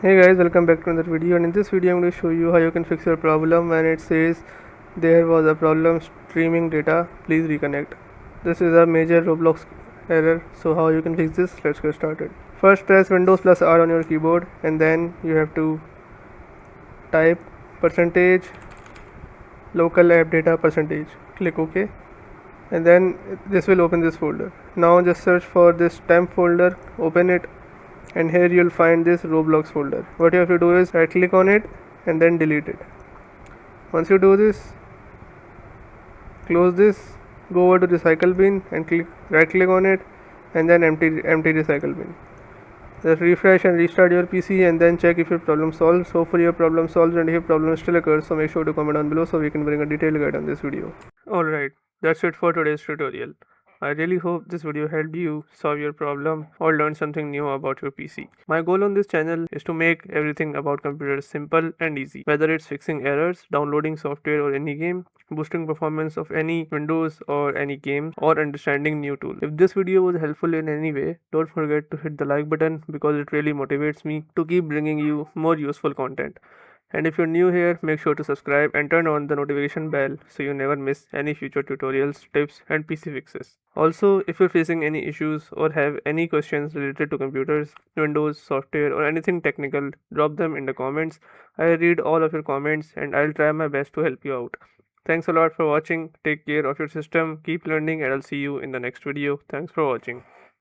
Hey guys, welcome back to another video, and in this video I'm going to show you how you can fix your problem when it says there was a problem streaming data, please reconnect. This is a major Roblox error, so how you can fix this, let's get started. First press Windows plus R on your keyboard and then you have to type percentage local app data percentage, click OK, and then this will open this folder. Now just search for this temp folder, open it, and here you'll find this Roblox folder. What you have to do is right click on it and then delete it. Once you do this, close this, go over to recycle bin and right click on it and then empty recycle bin. Just refresh and restart your PC and then check if your problem solves. Hopefully your problem solves, and if your problem still occurs, so make sure to comment down below so we can bring a detailed guide on this video. Alright, that's it for today's tutorial. I really hope this video helped you solve your problem or learn something new about your PC. My goal on this channel is to make everything about computers simple and easy, whether it's fixing errors, downloading software or any game, boosting performance of any Windows or any game, or understanding new tools. If this video was helpful in any way, don't forget to hit the like button because it really motivates me to keep bringing you more useful content. And if you're new here, make sure to subscribe and turn on the notification bell so you never miss any future tutorials, tips, and PC fixes. Also, if you're facing any issues or have any questions related to computers, Windows, software, or anything technical, drop them in the comments. I read all of your comments and I'll try my best to help you out. Thanks a lot for watching. Take care of your system, keep learning, and I'll see you in the next video. Thanks for watching.